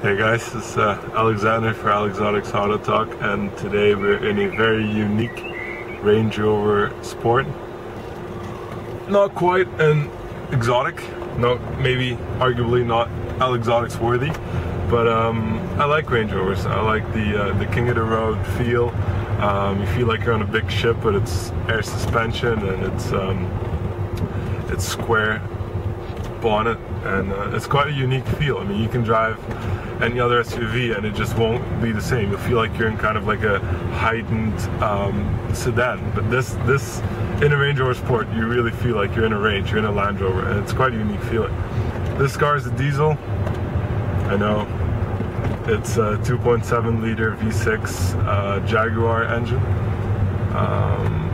Hey guys, this is Alexander for Alexotics Auto Talk, and today we're in a very unique Range Rover Sport. Not quite an exotic, no, maybe arguably not Alexotics worthy, but I like Range Rovers. I like the king of the road feel. You feel like you're on a big ship, but it's air suspension and it's square bonnet, and it's quite a unique feel. I mean, you can drive any other SUV and it just won't be the same. You'll feel like you're in kind of like a heightened sedan, but this in a Range Rover Sport, you really feel like you're in a Range, you're in a Land Rover, and it's quite a unique feeling. This car is a diesel. I know it's a 2.7 liter V6 Jaguar engine,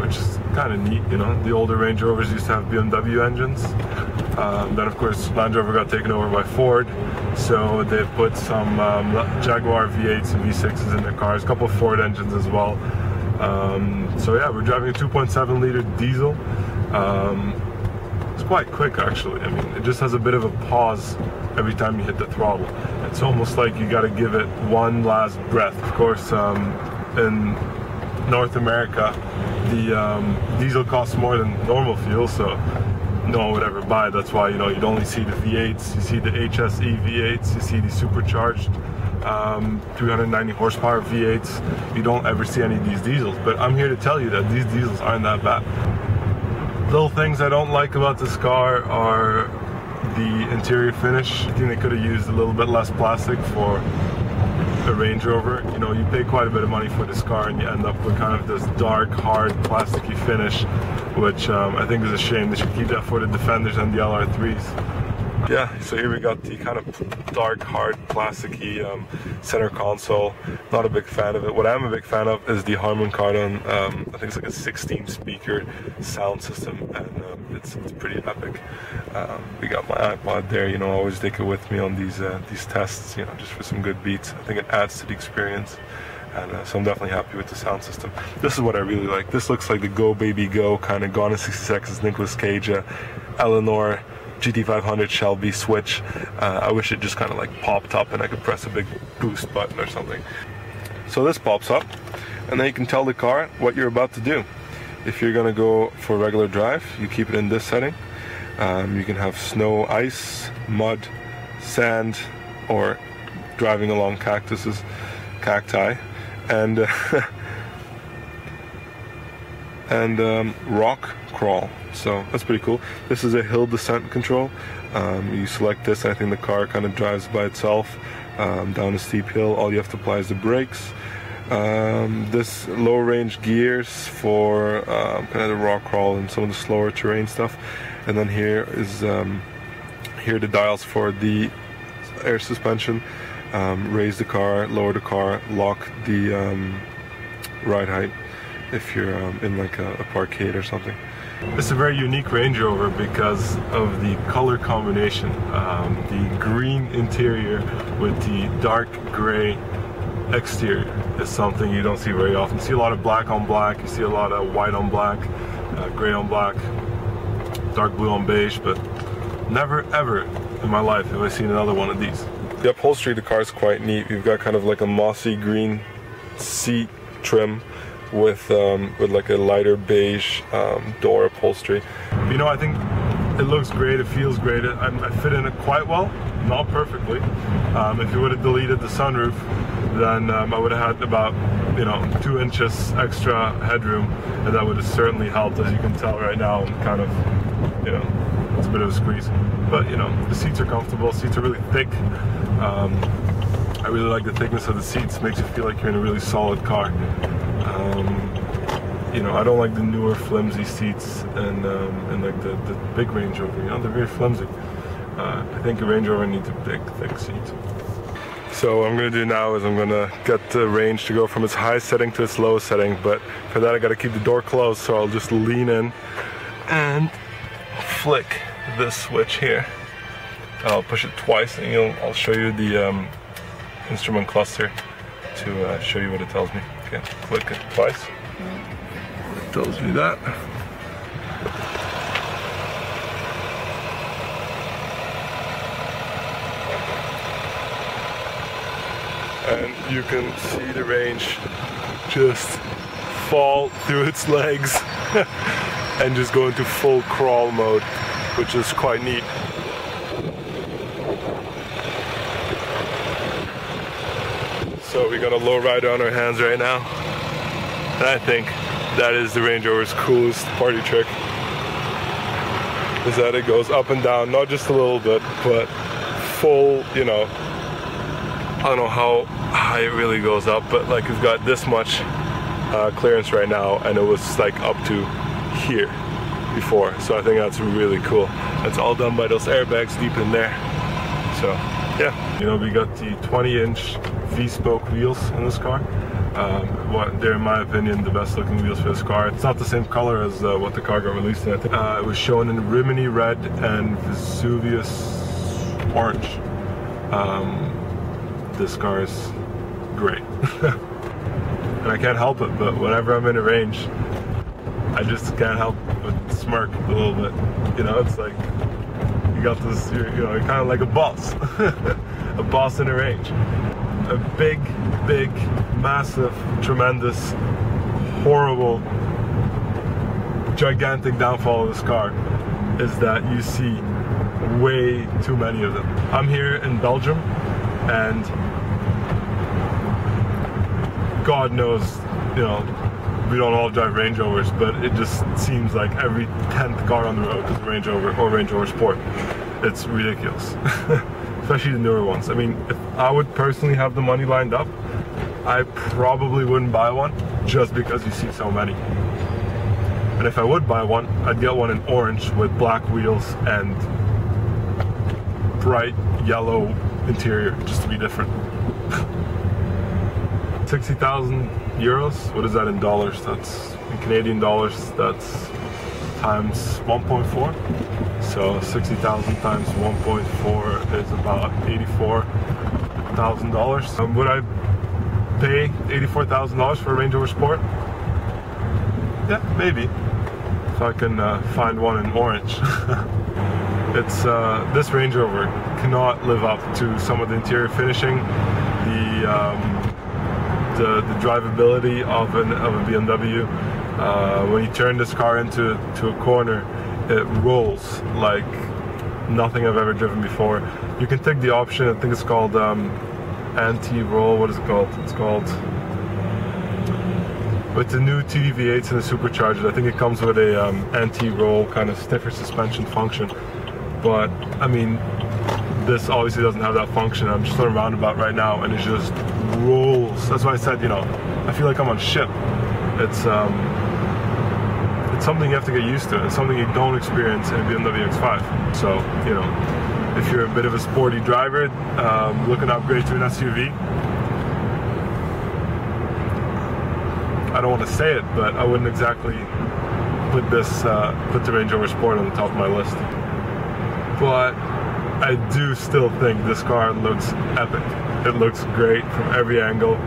which is kind of neat. You know, the older Range Rovers used to have BMW engines. Then of course Land Rover got taken over by Ford, so they've put some Jaguar V8s and V6s in their cars, a couple of Ford engines as well. So yeah, we're driving a 2.7 liter diesel. It's quite quick actually. I mean, it just has a bit of a pause every time you hit the throttle. It's almost like you got to give it one last breath. Of course, in North America, the diesel costs more than normal fuel, so no one would ever buy it. That's why, you know, you'd only see the V8s, you see the HSE V8s, you see the supercharged 390 horsepower V8s. You don't ever see any of these diesels, but I'm here to tell you that these diesels aren't that bad. Little things I don't like about this car are the interior finish. I think they could have used a little bit less plastic for a Range Rover. You know, you pay quite a bit of money for this car and you end up with kind of this dark, hard, plasticky finish, which I think is a shame. They should keep that for the Defenders and the LR3s. Yeah, so here we got the kind of dark, hard, plasticky center console. Not a big fan of it. What I'm a big fan of is the Harman Kardon, I think it's like a 16 speaker sound system, and it's pretty epic. We got my iPod there, you know, I always take it with me on these tests, you know, just for some good beats. I think it adds to the experience. And so I'm definitely happy with the sound system. This is what I really like. This looks like the Go Baby Go kind of Gone in 60 Seconds Nicolas Cage, Eleanor GT500 Shelby switch. I wish it just kind of like popped up and I could press a big boost button or something. So this pops up, and then you can tell the car what you're about to do. If you're gonna go for a regular drive, you keep it in this setting. You can have snow, ice, mud, sand, or driving along cactuses, cacti, and rock crawl. So that's pretty cool. This is a hill descent control. You select this, and I think the car kind of drives by itself down a steep hill. All you have to apply is the brakes. This low range gears for kind of the rock crawl and some of the slower terrain stuff. And then here is here are the dials for the air suspension. Raise the car, lower the car, lock the ride height if you're in like a parkade or something. This is a very unique Range Rover because of the color combination. The green interior with the dark gray exterior is something you don't see very often. You see a lot of black on black, you see a lot of white on black, gray on black, dark blue on beige, but never ever in my life have I seen another one of these. The upholstery of the car is quite neat. You've got kind of like a mossy green seat trim with like a lighter beige door upholstery. You know, I think it looks great, it feels great. I fit in it quite well, not perfectly. If you would have deleted the sunroof, then I would have had about, you know, 2 inches extra headroom, and that would have certainly helped. As you can tell right now, I'm kind of, you know, it's a bit of a squeeze. But, you know, the seats are comfortable, seats are really thick. I really like the thickness of the seats. It makes you feel like you're in a really solid car. You know, I don't like the newer flimsy seats and like the big Range Rover, you know, they're very flimsy. I think a Range Rover needs a big, thick seat. So what I'm going to do now is I'm going to get the range to go from its high setting to its lowest setting, but for that I got to keep the door closed, so I'll just lean in and flick this switch here. I'll push it twice, and I'll show you the instrument cluster to show you what it tells me. Okay, click it twice. It tells me that. and you can see the range just fall through its legs and just go into full crawl mode, which is quite neat. So we got a low rider on our hands right now, and I think that is the Range Rover's coolest party trick, is that it goes up and down, not just a little bit, but full, you know, I don't know how high it really goes up, but like we've got this much clearance right now, and it was like up to here before, so I think that's really cool. It's all done by those airbags deep in there. So yeah, you know, we got the 20-inch V-spoke wheels in this car. They're in my opinion the best looking wheels for this car. It's not the same color as what the car got released in. It was shown in Rimini red and Vesuvius orange. This car is great. And I can't help it, but whenever I'm in a range, I just can't help but smirk a little bit. You know, it's like you got this, you're kind of like a boss. A boss in a range. A big, massive, tremendous, horrible, gigantic downfall of this car is that you see way too many of them. I'm here in Belgium, and God knows, you know, we don't all drive Range Rovers, but it just seems like every 10th car on the road is a Range Rover or Range Rover Sport. It's ridiculous. Especially the newer ones. I mean, if I would personally have the money lined up, I probably wouldn't buy one just because you see so many. And if I would buy one, I'd get one in orange with black wheels and bright yellow interior, just to be different. 60,000 euros, what is that in dollars? That's in Canadian dollars, that's times 1.4. So 60,000 times 1.4 is about $84,000. Would I pay $84,000 for a Range Rover Sport? Yeah, maybe. If I can find one in orange. It's this Range Rover cannot live up to some of the interior finishing, the drivability of a BMW. When you turn this car into a corner, it rolls like nothing I've ever driven before. You can take the option, I think it's called anti-roll, what is it called? It's called, with the new TD V8s and the superchargers, I think it comes with a anti-roll kind of stiffer suspension function. But I mean, this obviously doesn't have that function. I'm just on a roundabout right now and it just rolls. That's why I said, you know, I feel like I'm on a ship. It's something you have to get used to. It's something you don't experience in a BMW X5. So, you know, if you're a bit of a sporty driver, looking to upgrade to an SUV, I don't want to say it, but I wouldn't exactly put the Range Rover Sport on the top of my list. But I do still think this car looks epic. It looks great from every angle.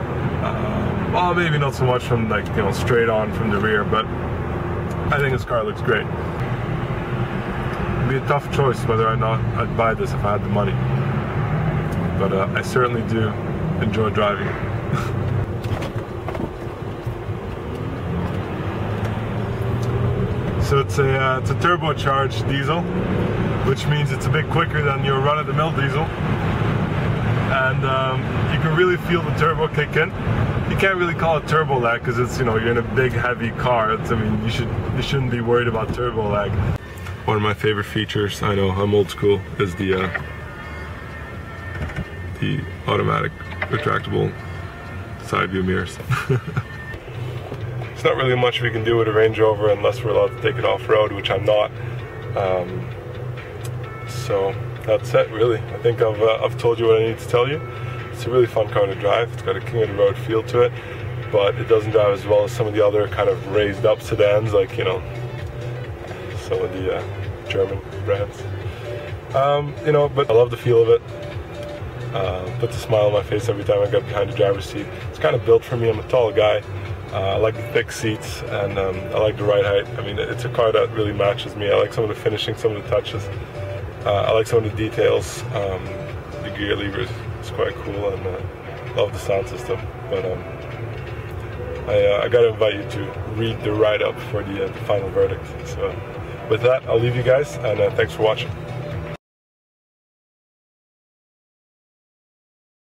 Well, maybe not so much from, like, you know, straight on from the rear, but I think this car looks great. It'd be a tough choice whether or not I'd buy this if I had the money. But I certainly do enjoy driving it. So it's a turbocharged diesel, which means it's a bit quicker than your run-of-the-mill diesel. And you can really feel the turbo kick in. You can't really call it turbo lag because it's, you know, you're in a big heavy car. I mean, you shouldn't be worried about turbo lag. One of my favorite features, I know I'm old school, is the automatic retractable side view mirrors. There's not really much we can do with a Range Rover unless we're allowed to take it off-road, which I'm not. So that's it, really. I think I've told you what I need to tell you. It's a really fun car to drive. It's got a king of the road feel to it, but it doesn't drive as well as some of the other kind of raised up sedans, like, you know, some of the German brands. You know, but I love the feel of it. Puts a smile on my face every time I get behind the driver's seat. It's kind of built for me. I'm a tall guy. I like the thick seats, and I like the ride height. I mean, it's a car that really matches me. I like some of the finishing, some of the touches. I like some of the details. The gear lever is quite cool, and love the sound system. But I gotta invite you to read the write-up for the final verdict. So with that, I'll leave you guys, and thanks for watching.